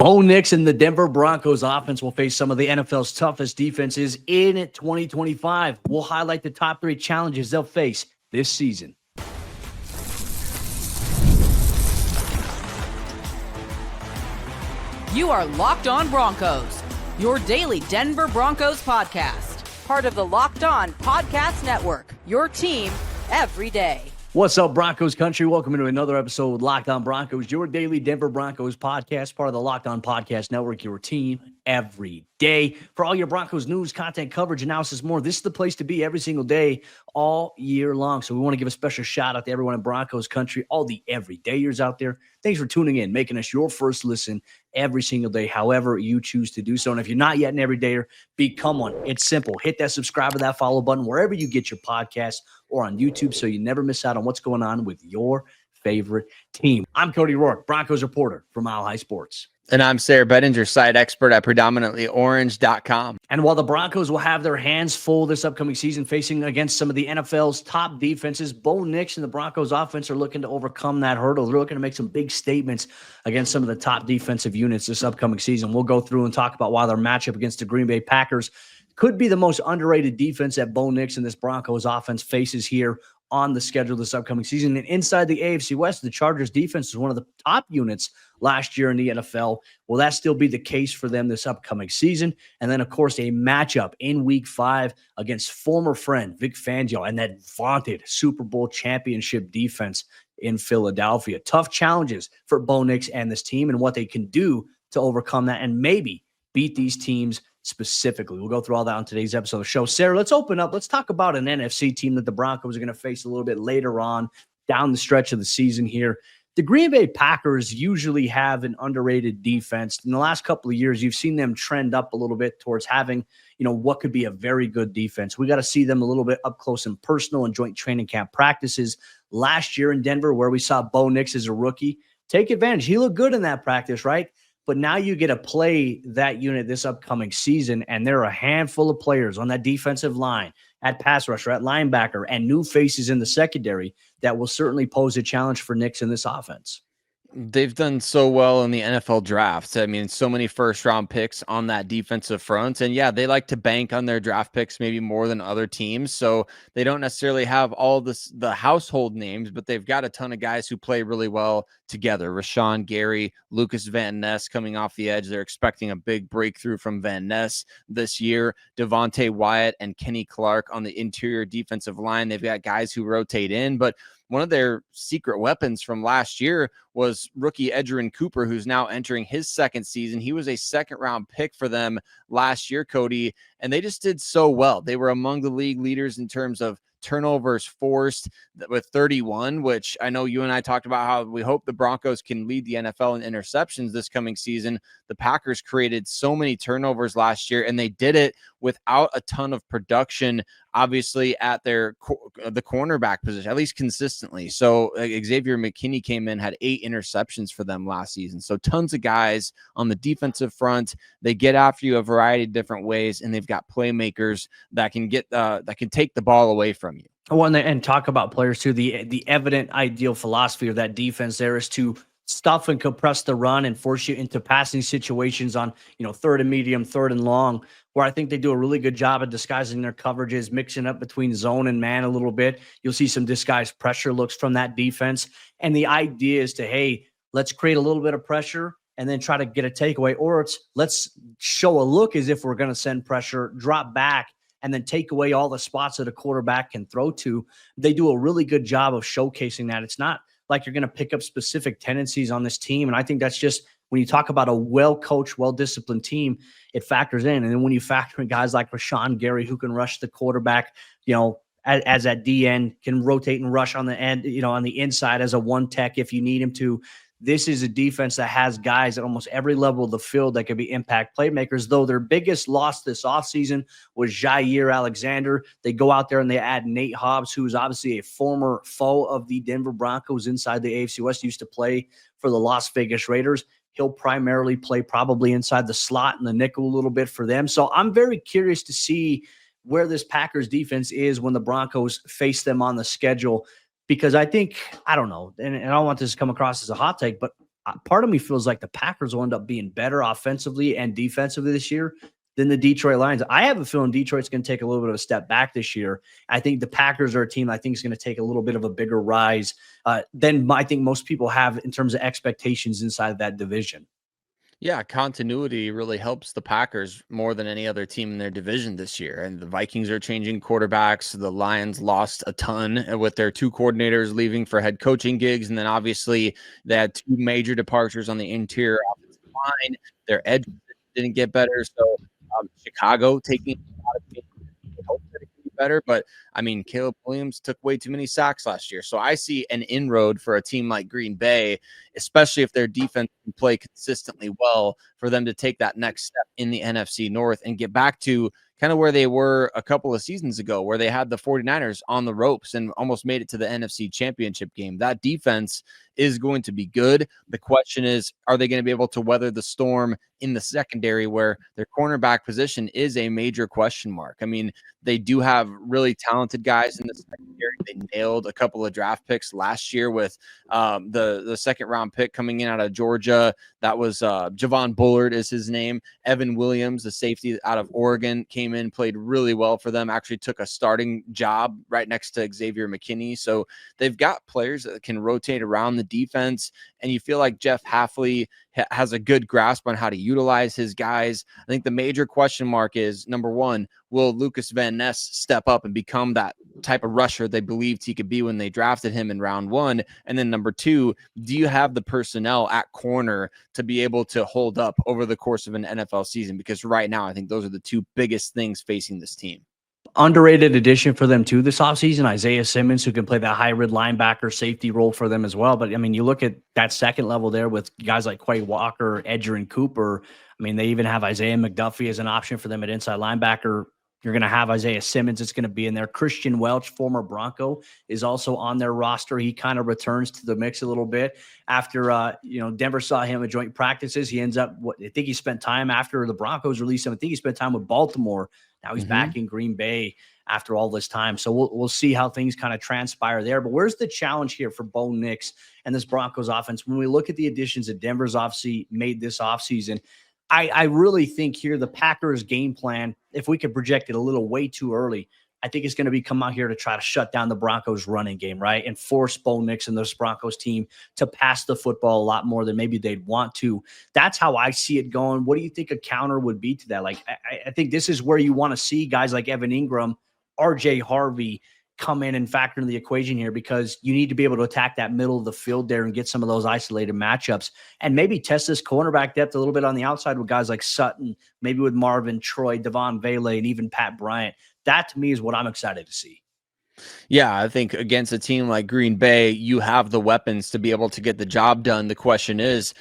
Bo Nix and the Denver Broncos offense will face some of the NFL's toughest defenses in 2025. We'll highlight the top 3 challenges they'll face this season. You are Locked On Broncos, your daily Denver Broncos podcast. Part of the Locked On Podcast Network, your team every day. What's up, Broncos Country? Welcome to another episode of Locked On Broncos, your daily Denver Broncos podcast, part of the Locked On Podcast Network, your team every day. For all your Broncos news, content, coverage, analysis, more, this is the place to be every single day, all year long. So we want to give a special shout out to everyone in Broncos Country, all the everydayers out there. Thanks for tuning in, making us your first listen every single day, however you choose to do so. And if you're not yet an everydayer, become one. It's simple. Hit that subscribe or that follow button wherever you get your podcasts or on YouTube so you never miss out on what's going on with your favorite team. I'm Cody Roark, Broncos reporter for Mile High Sports. And I'm Sayre Bedinger, site expert at predominantlyorange.com. And while the Broncos will have their hands full this upcoming season facing against some of the NFL's top defenses, Bo Nix and the Broncos offense are looking to overcome that hurdle. They're looking to make some big statements against some of the top defensive units this upcoming season. We'll go through and talk about why their matchup against the Green Bay Packers could be the most underrated defense that Bo Nix and this Broncos offense faces here on the schedule this upcoming season. And inside the AFC West, the Chargers defense is one of the top units last year in the NFL. Will that still be the case for them this upcoming season? And then, of course, a matchup in Week 5 against former friend Vic Fangio and that vaunted Super Bowl championship defense in Philadelphia. Tough challenges for Bo Nix and this team and what they can do to overcome that and maybe beat these teams specifically. We'll go through all that on today's episode of the show. Sayre, let's open up. Let's talk about an NFC team that the Broncos are going to face a little bit later on down the stretch of the season here. The Green Bay Packers usually have an underrated defense. In the last couple of years, you've seen them trend up a little bit towards having, what could be a very good defense. We got to see them a little bit up close and personal in joint training camp practices last year in Denver, where we saw Bo Nix as a rookie. Take advantage. He looked good in that practice, right? But now you get to play that unit this upcoming season, and there are a handful of players on that defensive line, at pass rusher, at linebacker, and new faces in the secondary that will certainly pose a challenge for Nix in this offense. They've done so well in the NFL draft. I mean, so many first-round picks on that defensive front. And, yeah, they like to bank on their draft picks maybe more than other teams. So they don't necessarily have all the household names, but they've got a ton of guys who play really well together. Rashawn Gary, Lucas Van Ness coming off the edge. They're expecting a big breakthrough from Van Ness this year. Devontae Wyatt and Kenny Clark on the interior defensive line. They've got guys who rotate in, but one of their secret weapons from last year was rookie Edgerrin Cooper, who's now entering his second season. He was a second-round pick for them last year, Cody, and they just did so well. They were among the league leaders in terms of turnovers forced with 31, which I know you and I talked about how we hope the Broncos can lead the NFL in interceptions this coming season. The Packers created so many turnovers last year, and they did it without a ton of production, obviously, at the cornerback position, at least consistently. So Xavier McKinney came in, had 8 interceptions for them last season. So tons of guys on the defensive front. They get after you a variety of different ways, and they've got playmakers that can take the ball away from you. And talk about players too. The evident ideal philosophy of that defense there is to stuff and compress the run and force you into passing situations on, third and medium, third and long, where I think they do a really good job of disguising their coverages, mixing up between zone and man a little bit. You'll see some disguised pressure looks from that defense. And the idea is to, hey, let's create a little bit of pressure and then try to get a takeaway, or let's show a look as if we're going to send pressure, drop back, and then take away all the spots that a quarterback can throw to. They do a really good job of showcasing that. It's not like you're going to pick up specific tendencies on this team. And I think that's just, when you talk about a well-coached, well-disciplined team, it factors in. And then when you factor in guys like Rashawn Gary, who can rush the quarterback, as at D end, can rotate and rush on the end, on the inside as a one tech if you need him to. This is a defense that has guys at almost every level of the field that could be impact playmakers, though their biggest loss this offseason was Jair Alexander. They go out there and they add Nate Hobbs, who's obviously a former foe of the Denver Broncos inside the AFC West, used to play for the Las Vegas Raiders. He'll primarily play probably inside the slot and the nickel a little bit for them. So I'm very curious to see where this Packers defense is when the Broncos face them on the schedule. Because I think, I don't know, and I don't want this to come across as a hot take, but part of me feels like the Packers will end up being better offensively and defensively this year than the Detroit Lions. I have a feeling Detroit's going to take a little bit of a step back this year. I think the Packers are a team I think is going to take a little bit of a bigger rise than I think most people have in terms of expectations inside of that division. Yeah, continuity really helps the Packers more than any other team in their division this year. And the Vikings are changing quarterbacks. The Lions lost a ton with their two coordinators leaving for head coaching gigs. And then obviously they had two major departures on the interior offensive line. Their edge didn't get better. So Chicago taking a lot of games. Hope that it can be better, but I mean, Caleb Williams took way too many sacks last year. So I see an inroad for a team like Green Bay, especially if their defense can play consistently well, for them to take that next step in the NFC North and get back to kind of where they were a couple of seasons ago, where they had the 49ers on the ropes and almost made it to the NFC Championship game. That defense is going to be good. The question is, are they going to be able to weather the storm in the secondary, where their cornerback position is a major question mark? I mean, they do have really talented guys in the secondary. They nailed a couple of draft picks last year with the second round pick coming in out of Georgia. That was Javon Bullard is his name. Evan Williams, the safety out of Oregon, came in, played really well for them, actually took a starting job right next to Xavier McKinney. So they've got players that can rotate around the defense, and you feel like Jeff Hafley has a good grasp on how to utilize his guys. I think the major question mark is, number one, will Lucas Van Ness step up and become that type of rusher they believed he could be when they drafted him in round one? And then number two, do you have the personnel at corner to be able to hold up over the course of an NFL season? Because right now, I think those are the two biggest things facing this team. Underrated addition for them too this offseason, Isaiah Simmons, who can play that hybrid linebacker safety role for them as well. But I mean, you look at that second level there with guys like Quay Walker, Edger, and Cooper. I mean, they even have Isaiah McDuffie as an option for them at inside linebacker. You're going to have Isaiah Simmons. It's going to be in there. Christian Welch, former Bronco, is also on their roster. He kind of returns to the mix a little bit after, Denver saw him at joint practices. He ends up, I think he spent time after the Broncos released him. I think he spent time with Baltimore. Now he's back in Green Bay after all this time. So we'll see how things kind of transpire there. But where's the challenge here for Bo Nix and this Broncos offense? When we look at the additions that Denver's obviously made this offseason, I really think here the Packers game plan, if we could project it a little way too early, I think it's going to be come out here to try to shut down the Broncos running game, right? And force Bo Nix and this Broncos team to pass the football a lot more than maybe they'd want to. That's how I see it going. What do you think a counter would be to that? Like, I think this is where you want to see guys like Evan Ingram, RJ Harvey come in and factor into the equation here, because you need to be able to attack that middle of the field there and get some of those isolated matchups and maybe test this cornerback depth a little bit on the outside with guys like Sutton, maybe with Marvin Troy, Devon Vele, and even Pat Bryant. That to me is what I'm excited to see. Yeah, I think against a team like Green Bay, you have the weapons to be able to get the job done. The question is,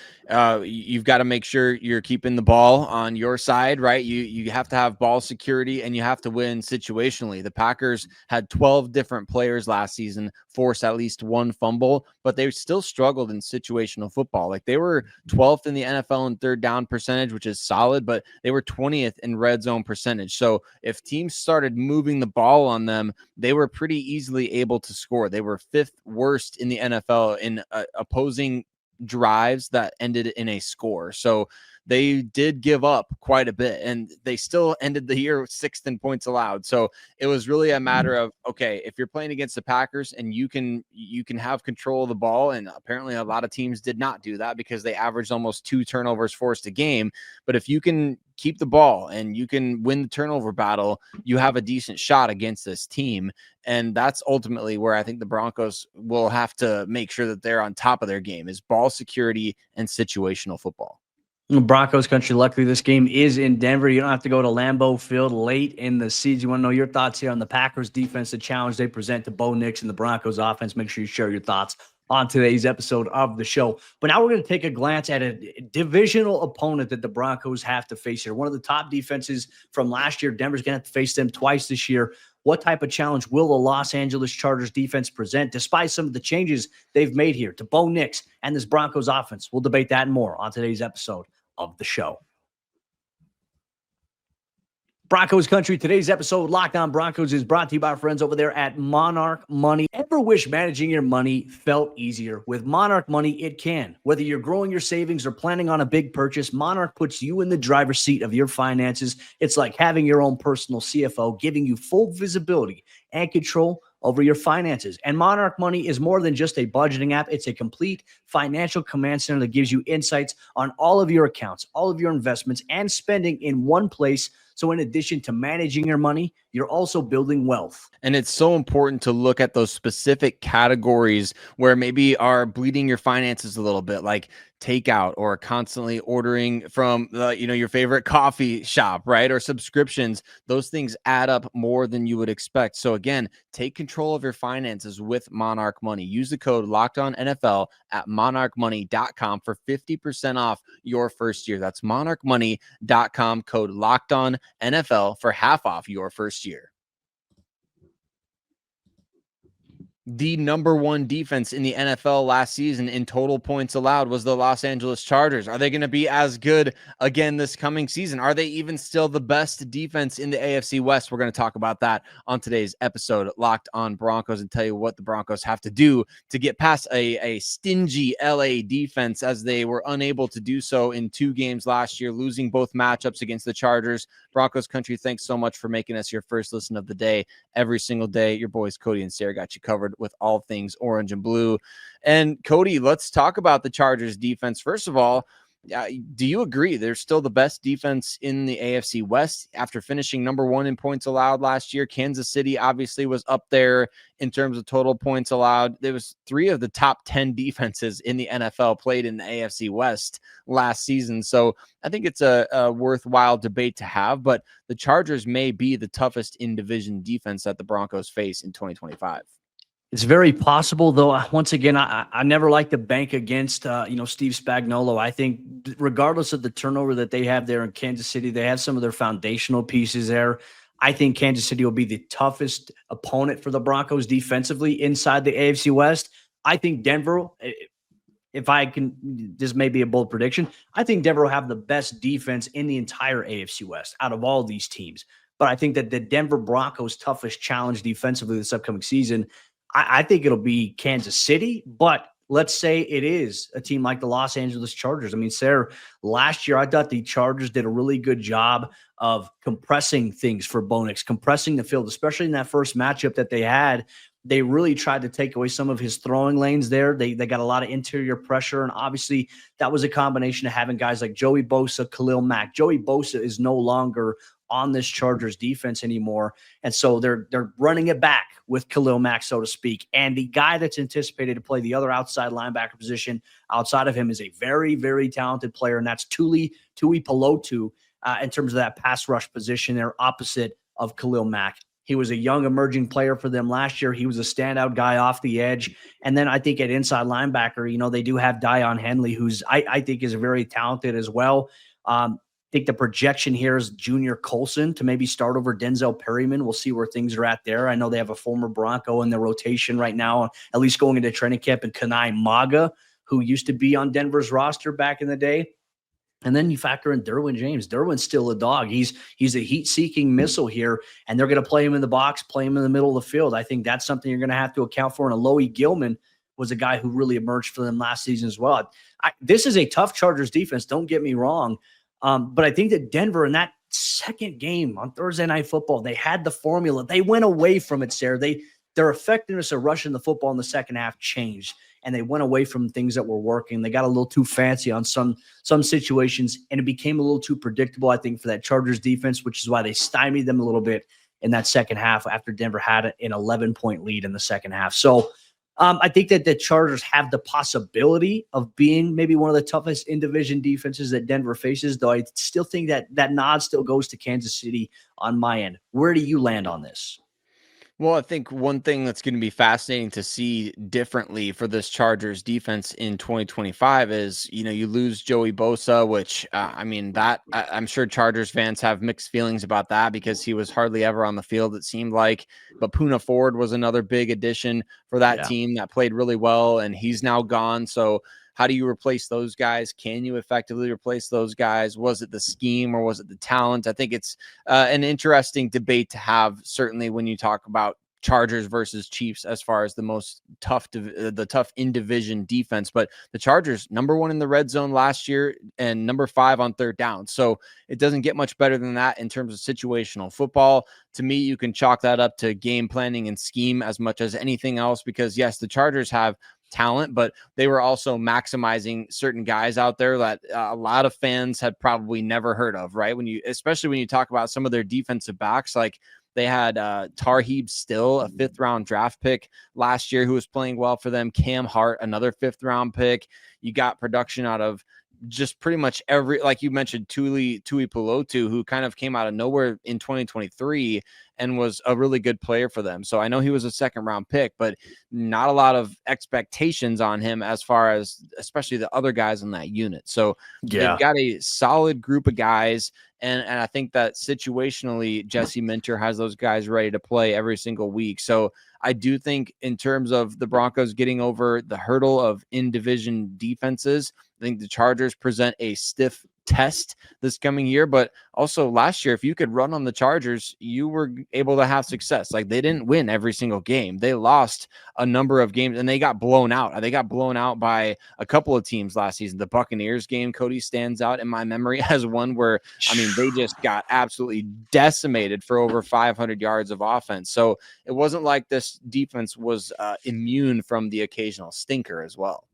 you've got to make sure you're keeping the ball on your side, right? You have to have ball security, and you have to win situationally. The Packers had 12 different players last season force at least one fumble, but they still struggled in situational football. Like, they were 12th in the NFL in third down percentage, which is solid, but they were 20th in red zone percentage. So if teams started moving the ball on them, they were pretty easily able to score. They were fifth worst in the NFL in opposing drives that ended in a score. So they did give up quite a bit, and they still ended the year sixth in points allowed. So it was really a matter of, okay, if you're playing against the Packers and you can have control of the ball, and apparently a lot of teams did not do that because they averaged almost 2 turnovers forced a game. But if you can keep the ball and you can win the turnover battle, you have a decent shot against this team. And that's ultimately where I think the Broncos will have to make sure that they're on top of their game, is ball security and situational football. Broncos Country, luckily this game is in Denver. You don't have to go to Lambeau Field late in the season. You want to know your thoughts here on the Packers defense, the challenge they present to Bo Nix and the Broncos offense. Make sure you share your thoughts on today's episode of the show. But now we're going to take a glance at a divisional opponent that the Broncos have to face here. One of the top defenses from last year. Denver's going to have to face them twice this year. What type of challenge will the Los Angeles Chargers defense present, despite some of the changes they've made here to Bo Nix and this Broncos offense? We'll debate that and more on today's episode of the show. Broncos Country, today's episode, Locked On Broncos, is brought to you by our friends over there at Monarch Money. Ever wish managing your money felt easier? With Monarch Money, it can. Whether you're growing your savings or planning on a big purchase, Monarch puts you in the driver's seat of your finances. It's like having your own personal CFO, giving you full visibility and control over your finances. And Monarch Money is more than just a budgeting app. It's a complete financial command center that gives you insights on all of your accounts, all of your investments, and spending in one place. So in addition to managing your money, you're also building wealth. And it's so important to look at those specific categories where maybe are bleeding your finances a little bit, like takeout or constantly ordering from your favorite coffee shop, right? Or subscriptions. Those things add up more than you would expect. So again, take control of your finances with Monarch Money. Use the code LOCKEDONNFL at monarchmoney.com for 50% off your first year. That's monarchmoney.com, code LOCKEDONNFL for half off your first year. The number one defense in the NFL last season in total points allowed was the Los Angeles Chargers. Are they going to be as good again this coming season? Are they even still the best defense in the AFC West? We're going to talk about that on today's episode, Locked On Broncos, and tell you what the Broncos have to do to get past a stingy LA defense, as they were unable to do so in 2 games last year, losing both matchups against the Chargers. Broncos Country, thanks so much for making us your first listen of the day every single day. Your boys Cody and Sayre got you covered with all things orange and blue. And Cody, let's talk about the Chargers defense. First of all, do you agree they're still the best defense in the AFC West after finishing number 1 in points allowed last year? Kansas City obviously was up there in terms of total points allowed. There was 3 of the top 10 defenses in the NFL played in the AFC West last season. So I think it's a worthwhile debate to have, but the Chargers may be the toughest in division defense that the Broncos face in 2025. It's very possible, though. Once again, I never like to bank against, Steve Spagnuolo. I think regardless of the turnover that they have there in Kansas City, they have some of their foundational pieces there. I think Kansas City will be the toughest opponent for the Broncos defensively inside the AFC West. I think Denver, if I can, this may be a bold prediction, I think Denver will have the best defense in the entire AFC West out of all these teams. But I think that the Denver Broncos' toughest challenge defensively this upcoming season, I think it'll be Kansas City, but let's say it is a team like the Los Angeles Chargers. I mean, Sayre, last year I thought the Chargers did a really good job of compressing things for Bo Nix, compressing the field, especially in that first matchup that they had. They really tried to take away some of his throwing lanes there. They got a lot of interior pressure, and obviously that was a combination of having guys like Joey Bosa, Khalil Mack. Joey Bosa is no longer on this Chargers defense anymore. And so they're running it back with Khalil Mack, so to speak. And the guy that's anticipated to play the other outside linebacker position outside of him is a very, very talented player, and that's Tuli Pelotu in terms of that pass rush position there opposite of Khalil Mack. He was a young emerging player for them last year. He was a standout guy off the edge. And then I think at inside linebacker, they do have Dion Henley, who's I think is very talented as well. I think the projection here is Junior Colson to maybe start over Denzel Perryman. We'll see where things are at there. I know they have a former Bronco in their rotation right now, at least going into training camp, and Kanai Maga, who used to be on Denver's roster back in the day. And then you factor in Derwin James. Derwin's still a dog. He's a heat-seeking missile here, and they're going to play him in the box, play him in the middle of the field. I think that's something you're going to have to account for. And Alohi Gilman was a guy who really emerged for them last season as well. This is a tough Chargers defense, don't get me wrong. But I think that Denver in that second game on Thursday Night Football, they had the formula. They went away from it, Sarah. Their effectiveness of rushing the football in the second half changed, and they went away from things that were working. They got a little too fancy on some situations, and it became a little too predictable, I think, for that Chargers defense, which is why they stymied them a little bit in that second half after Denver had an 11-point lead in the second half. So I think that the Chargers have the possibility of being maybe one of the toughest in-division defenses that Denver faces, though I still think that nod still goes to Kansas City on my end. Where do you land on this? Well, I think one thing that's going to be fascinating to see differently for this Chargers defense in 2025 is, you lose Joey Bosa, which, I'm sure Chargers fans have mixed feelings about that because he was hardly ever on the field, it seemed like. But Poona Ford was another big addition for that team that played really well, and he's now gone. So how do you replace those guys? Can you effectively replace those guys? Was it the scheme or was it the talent? I think it's an interesting debate to have, certainly when you talk about Chargers versus Chiefs as far as the most tough, the tough in division defense. But the Chargers, number 1 in the red zone last year and number 5 on third down. So it doesn't get much better than that in terms of situational football. To me, you can chalk that up to game planning and scheme as much as anything else, because yes, the Chargers have talent, but they were also maximizing certain guys out there that a lot of fans had probably never heard of, right? Especially when you talk about some of their defensive backs, like they had Tarheeb Still, a 5th round draft pick last year, who was playing well for them. Cam Hart, another 5th round pick. You got production out of just pretty much every, like you mentioned, Tui Pulotu, who kind of came out of nowhere in 2023 and was a really good player for them. So I know he was a 2nd round pick, but not a lot of expectations on him as far as especially the other guys in that unit. So they've got a solid group of guys. And I think that situationally, Jesse Minter has those guys ready to play every single week. So I do think in terms of the Broncos getting over the hurdle of in-division defenses, I think the Chargers present a stiff test this coming year. But also last year, if you could run on the Chargers, you were able to have success. Like, they didn't win every single game. They lost a number of games and they got blown out. They got blown out by a couple of teams last season. The Buccaneers game, Cody, stands out in my memory as one where, I mean, they just got absolutely decimated for over 500 yards of offense. So it wasn't like this defense was immune from the occasional stinker as well.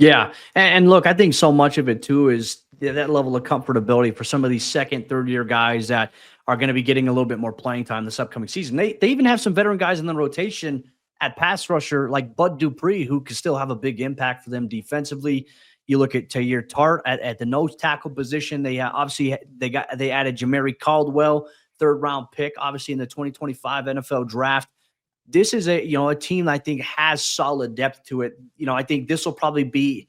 Yeah. And look, I think so much of it too is that level of comfortability for some of these 2nd, 3rd year guys that are going to be getting a little bit more playing time this upcoming season. They even have some veteran guys in the rotation at pass rusher like Bud Dupree, who can still have a big impact for them defensively. You look at Tahir Tart at the nose tackle position. They obviously they added Jamari Caldwell, 3rd round pick, obviously in the 2025 NFL draft. This is a team that I think has solid depth to it. I think this will probably be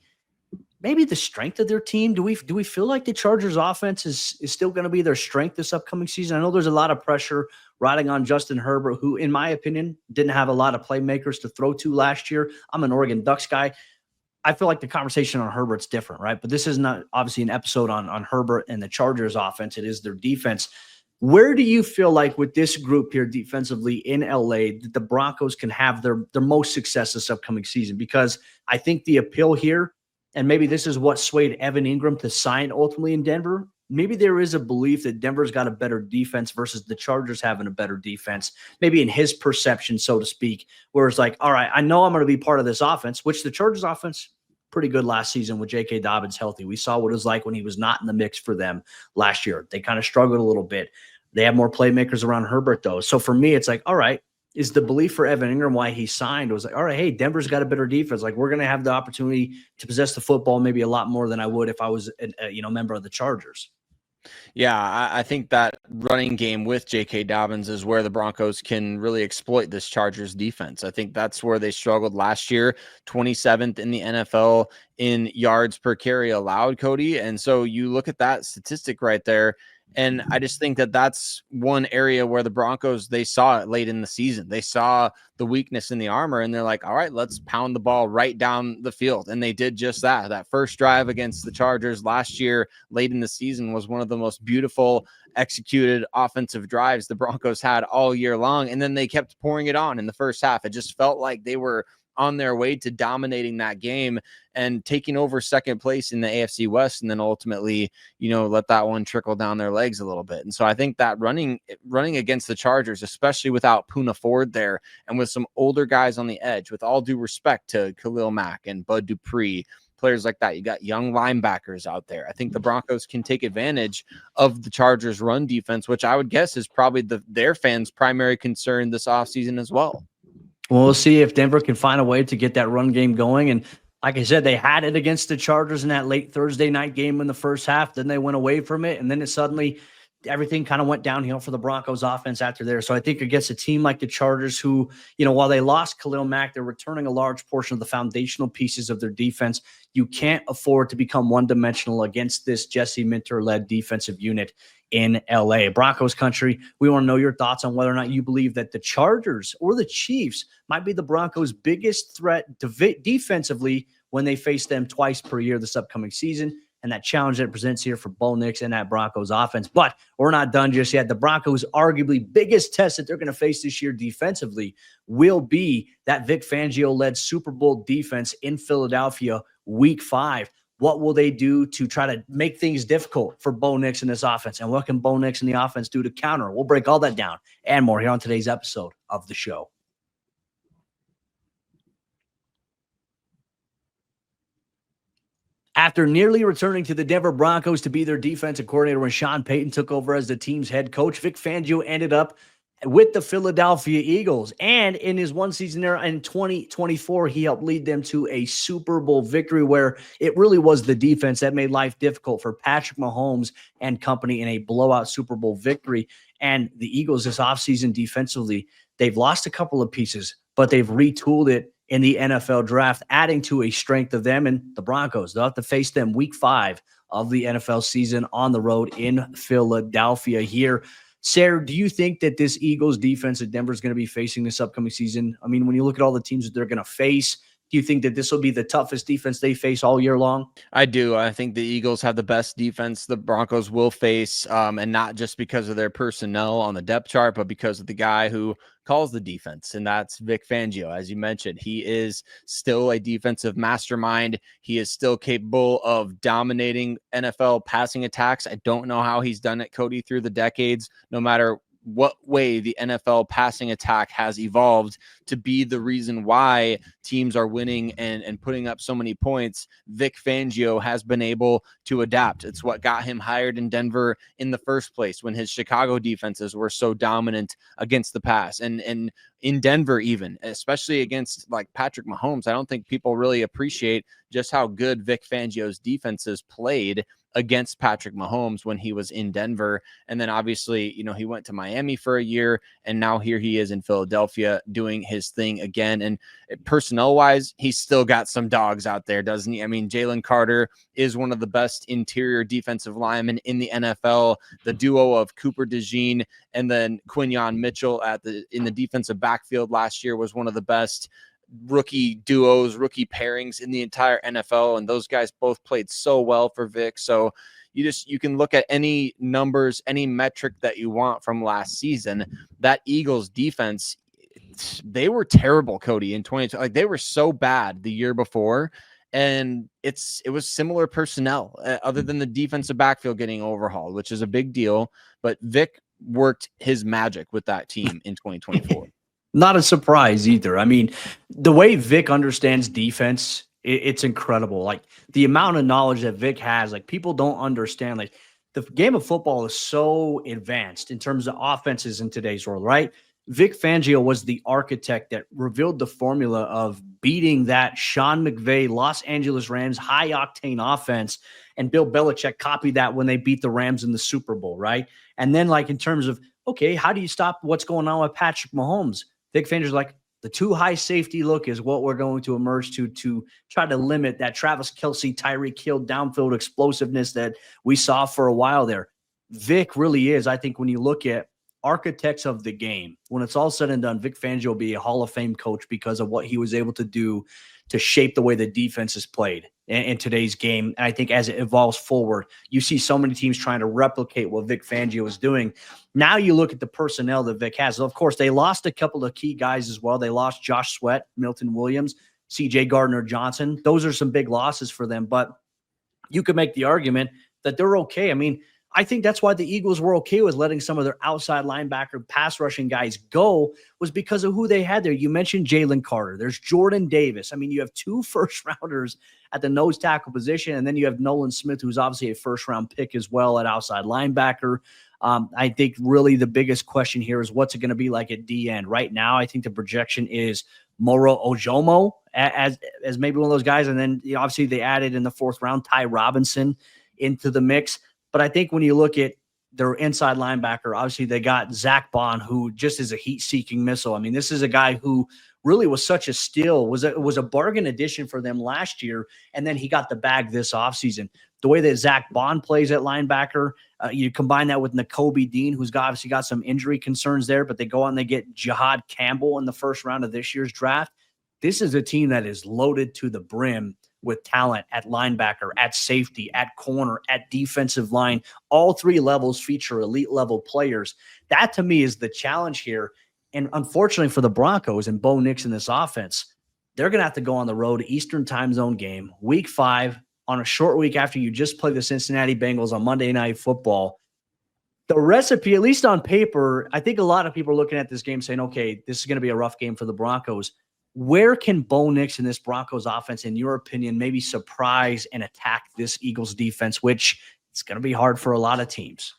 maybe the strength of their team. Do we feel like the Chargers offense is still going to be their strength this upcoming season? I know there's a lot of pressure riding on Justin Herbert, who, in my opinion, didn't have a lot of playmakers to throw to last year. I'm an Oregon Ducks guy. I feel like the conversation on Herbert's different, right? But this is not obviously an episode on Herbert and the Chargers offense. It is their defense. Where do you feel like with this group here defensively in LA that the Broncos can have their most success this upcoming season? Because I think the appeal here, and maybe this is what swayed Evan Ingram to sign ultimately in Denver, maybe there is a belief that Denver's got a better defense versus the Chargers having a better defense, maybe in his perception, so to speak, where it's like, all right, I know I'm going to be part of this offense, which the Chargers offense, pretty good last season with J.K. Dobbins healthy. We saw what it was like when he was not in the mix for them last year. They kind of struggled a little bit. They have more playmakers around Herbert, though. So for me, it's like, all right, is the belief for Evan Ingram why he signed was like, all right, hey, Denver's got a better defense. Like, we're going to have the opportunity to possess the football maybe a lot more than I would if I was a member of the Chargers. Yeah, I think that running game with J.K. Dobbins is where the Broncos can really exploit this Chargers defense. I think that's where they struggled last year, 27th in the NFL in yards per carry allowed, Cody. And so you look at that statistic right there, and I just think that that's one area where the Broncos, they saw it late in the season. They saw the weakness in the armor, and they're like, all right, let's pound the ball right down the field. And they did just that. That first drive against the Chargers last year, late in the season, was one of the most beautiful executed offensive drives the Broncos had all year long. And then they kept pouring it on in the first half. It just felt like they were on their way to dominating that game and taking over second place in the AFC West, and then ultimately, let that one trickle down their legs a little bit. And so I think that running against the Chargers, especially without Poona Ford there and with some older guys on the edge, with all due respect to Khalil Mack and Bud Dupree, players like that, you got young linebackers out there. I think the Broncos can take advantage of the Chargers run defense, which I would guess is probably their fans' primary concern this offseason as well. Well, we'll see if Denver can find a way to get that run game going. And like I said, they had it against the Chargers in that late Thursday night game in the first half. Then they went away from it. And then everything kind of went downhill for the Broncos offense after there. So I think against a team like the Chargers, who, while they lost Khalil Mack, they're returning a large portion of the foundational pieces of their defense. You can't afford to become one-dimensional against this Jesse Minter-led defensive unit in LA. Broncos country, we want to know your thoughts on whether or not you believe that the Chargers or the Chiefs might be the Broncos' biggest threat defensively, when they face them twice per year this upcoming season, and that challenge that it presents here for Bo Nix and that Broncos offense. But we're not done just yet. The Broncos' arguably biggest test that they're going to face this year defensively will be that Vic Fangio-led Super Bowl defense in Philadelphia Week 5. What will they do to try to make things difficult for Bo Nix in this offense? And what can Bo Nix and the offense do to counter? We'll break all that down and more here on today's episode of the show. After nearly returning to the Denver Broncos to be their defensive coordinator when Sean Payton took over as the team's head coach, Vic Fangio ended up with the Philadelphia Eagles. And in his one season there in 2024, he helped lead them to a Super Bowl victory where it really was the defense that made life difficult for Patrick Mahomes and company in a blowout Super Bowl victory. And the Eagles this offseason defensively, they've lost a couple of pieces, but they've retooled it in the NFL draft, adding to a strength of them and the Broncos. They'll have to face them Week 5 of the NFL season on the road in Philadelphia here. Sayre, do you think that this Eagles defense that Denver is going to be facing this upcoming season? I mean, when you look at all the teams that they're going to face, do you think that this will be the toughest defense they face all year long? I do. I think the Eagles have the best defense the Broncos will face, and not just because of their personnel on the depth chart, but because of the guy who calls the defense, and that's Vic Fangio. As you mentioned, he is still a defensive mastermind. He is still capable of dominating NFL passing attacks. I don't know how he's done it, Cody, through the decades, no matter what way the NFL passing attack has evolved to be the reason why teams are winning and putting up so many points. Vic Fangio has been able to adapt. It's what got him hired in Denver in the first place when his Chicago defenses were so dominant against the pass. And in Denver, even, especially against like Patrick Mahomes, I don't think people really appreciate just how good Vic Fangio's defenses played against Patrick Mahomes when he was in Denver. And then obviously, you know, he went to Miami for a year, and now here he is in Philadelphia doing his thing again. And personnel wise, he's still got some dogs out there, doesn't he? I mean, Jalen Carter is one of the best interior defensive linemen in the NFL. The duo of Cooper DeJean and then Quinyon Mitchell in the defensive backfield last year was one of the best rookie duos, rookie pairings in the entire NFL. And those guys both played so well for Vic. So you can look at any numbers, any metric that you want from last season. That Eagles defense, they were terrible, Cody, in 2020. Like, they were so bad the year before. And it was similar personnel, other than the defensive backfield getting overhauled, which is a big deal. But Vic worked his magic with that team in 2024. Not a surprise either. I mean, the way Vic understands defense, it's incredible. Like, the amount of knowledge that Vic has, like, people don't understand. Like, the game of football is so advanced in terms of offenses in today's world, right? Vic Fangio was the architect that revealed the formula of beating that Sean McVay Los Angeles Rams high-octane offense, and Bill Belichick copied that when they beat the Rams in the Super Bowl, right? And then, like, in terms of, okay, how do you stop what's going on with Patrick Mahomes? Vic Fangio's like, the too high safety look is what we're going to emerge to try to limit that Travis Kelce, Tyreek Hill downfield explosiveness that we saw for a while there. Vic really is, I think, when you look at architects of the game, when it's all said and done, Vic Fangio will be a Hall of Fame coach because of what he was able to do to shape the way the defense is played in today's game. And I think as it evolves forward, you see so many teams trying to replicate what Vic Fangio is doing. Now you look at the personnel that Vic has. Of course, they lost a couple of key guys as well. They lost Josh Sweat, Milton Williams, C.J. Gardner-Johnson. Those are some big losses for them, but you could make the argument that they're okay. I mean, I think that's why the Eagles were okay with letting some of their outside linebacker pass rushing guys go, was because of who they had there. You mentioned Jalen Carter. There's Jordan Davis. I mean, you have 2 first-rounders at the nose tackle position, and then you have Nolan Smith, who's obviously a first-round pick as well at outside linebacker. I think really the biggest question here is what's it going to be like at D end. Right now, I think the projection is Moro Ojomo as maybe one of those guys, and then obviously they added in the 4th round Ty Robinson into the mix. But I think when you look at their inside linebacker, obviously they got Zach Bond, who just is a heat-seeking missile. I mean, this is a guy who really was such a steal, was a bargain addition for them last year, and then he got the bag this offseason. The way that Zach Bond plays at linebacker, you combine that with Nakobe Dean, who's obviously got some injury concerns there, but they go out and they get Jihad Campbell in the 1st round of this year's draft. This is a team that is loaded to the brim with talent at linebacker, at safety, at corner, at defensive line. All three levels feature elite level players. That to me is the challenge here. And unfortunately for the Broncos and Bo Nix in this offense, they're going to have to go on the road, Eastern time zone game, week 5, on a short week after you just play the Cincinnati Bengals on Monday Night Football. The recipe, at least on paper, I think a lot of people are looking at this game saying, okay, this is going to be a rough game for the Broncos. Where can Bo Nix and this Broncos offense, in your opinion, maybe surprise and attack this Eagles defense, which it's going to be hard for a lot of teams?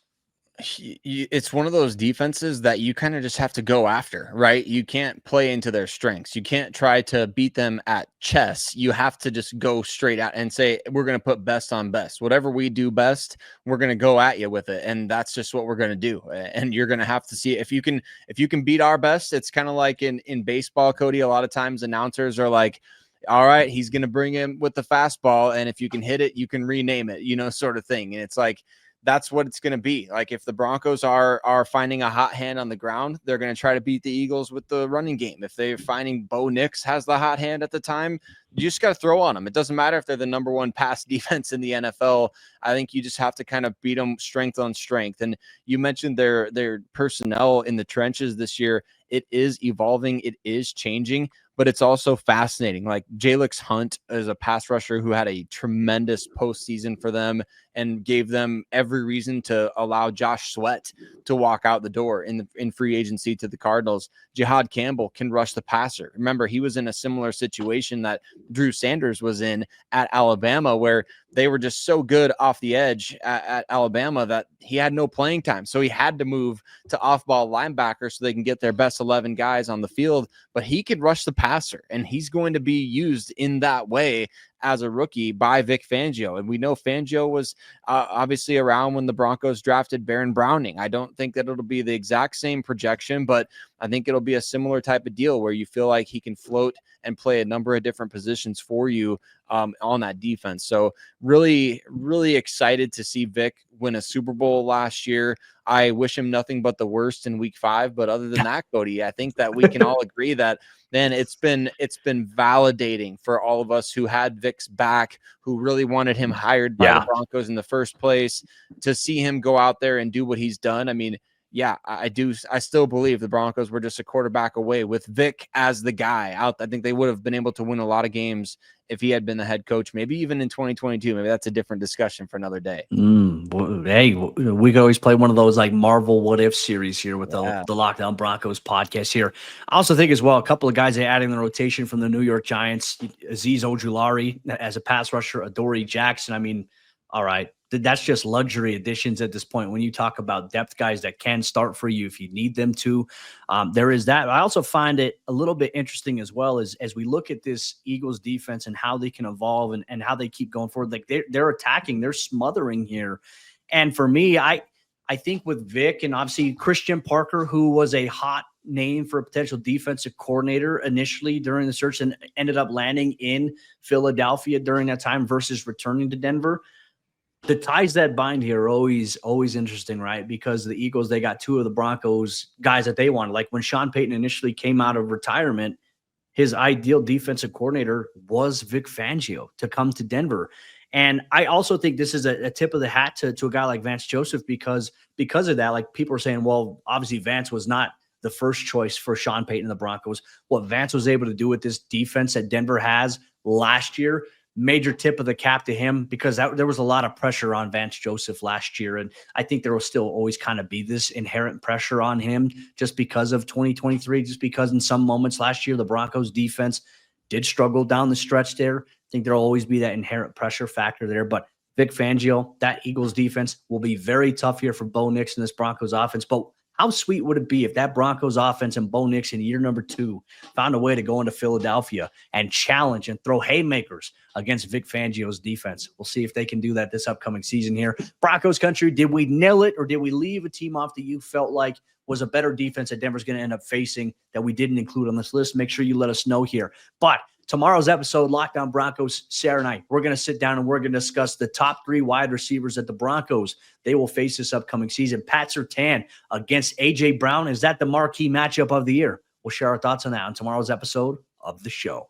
It's one of those defenses that you kind of just have to go after, right? You can't play into their strengths. You can't try to beat them at chess. You have to just go straight out and say, we're going to put best on best. Whatever we do best, we're going to go at you with it. And that's just what we're going to do. And you're going to have to see if you can beat our best. It's kind of like in baseball, Cody, a lot of times announcers are like, all right, he's going to bring him with the fastball. And if you can hit it, you can rename it, sort of thing. And it's like, that's what it's going to be. Like if the Broncos are finding a hot hand on the ground, they're going to try to beat the Eagles with the running game. If they're finding Bo Nix has the hot hand at the time, you just got to throw on them. It doesn't matter if they're the number 1 pass defense in the NFL. I think you just have to kind of beat them strength on strength. And you mentioned their personnel in the trenches this year. It is evolving. It is changing, but it's also fascinating. Like Jalix Hunt is a pass rusher who had a tremendous postseason for them and gave them every reason to allow Josh Sweat to walk out the door in free agency to the Cardinals. Jihad Campbell can rush the passer. Remember, he was in a similar situation that Drew Sanders was in at Alabama, where they were just so good off the edge at Alabama that he had no playing time. So he had to move to off-ball linebacker so they can get their best 11 guys on the field. But he could rush the passer, and he's going to be used in that way as a rookie by Vic Fangio. And we know Fangio was obviously around when the Broncos drafted Baron Browning. I don't think that it'll be the exact same projection, but I think it'll be a similar type of deal where you feel like he can float and play a number of different positions for you on that defense. So really, really excited to see Vic win a Super Bowl last year. I wish him nothing but the worst in week 5. But other than that, Cody, I think that we can all agree that, man, it's been validating for all of us who had Vic's back, who really wanted him hired by the Broncos in the first place, to see him go out there and do what he's done. I mean, yeah, I still believe the Broncos were just a quarterback away with Vic as the guy out. I think they would have been able to win a lot of games if he had been the head coach, maybe even in 2022. Maybe that's a different discussion for another day. Hey, we could always play one of those like Marvel What If series here with the Lockdown Broncos podcast here. I also think as well, a couple of guys they adding the rotation from the New York Giants, Azeez Ojulari as a pass rusher, Adoree Jackson. I mean, all right, that's just luxury additions at this point. When you talk about depth guys that can start for you if you need them to, there is that. I also find it a little bit interesting as well as we look at this Eagles defense and how they can evolve and how they keep going forward. Like they're attacking, they're smothering here. And for me, I think with Vic and obviously Christian Parker, who was a hot name for a potential defensive coordinator initially during the search and ended up landing in Philadelphia during that time versus returning to Denver. The ties that bind here are always interesting, right? Because the Eagles, they got 2 of the Broncos guys that they wanted. Like when Sean Payton initially came out of retirement, his ideal defensive coordinator was Vic Fangio to come to Denver. And I also think this is a tip of the hat to a guy like Vance Joseph because of that. Like people are saying, well, obviously Vance was not the first choice for Sean Payton and the Broncos. What Vance was able to do with this defense that Denver has last year, major tip of the cap to him, because there was a lot of pressure on Vance Joseph last year. And I think there will still always kind of be this inherent pressure on him just because of 2023, just because in some moments last year, the Broncos defense did struggle down the stretch there. I think there'll always be that inherent pressure factor there. But Vic Fangio, that Eagles defense will be very tough here for Bo Nix and this Broncos offense. But how sweet would it be if that Broncos offense and Bo Nix in year number 2 found a way to go into Philadelphia and challenge and throw haymakers against Vic Fangio's defense? We'll see if they can do that this upcoming season here. Broncos Country, did we nail it or did we leave a team off that you felt like was a better defense that Denver's going to end up facing that we didn't include on this list? Make sure you let us know here. But tomorrow's episode, Lockdown Broncos, Sayre and I, we're going to sit down and we're going to discuss the top 3 wide receivers that the Broncos, they will face this upcoming season. Pat Surtain against A.J. Brown. Is that the marquee matchup of the year? We'll share our thoughts on that on tomorrow's episode of the show.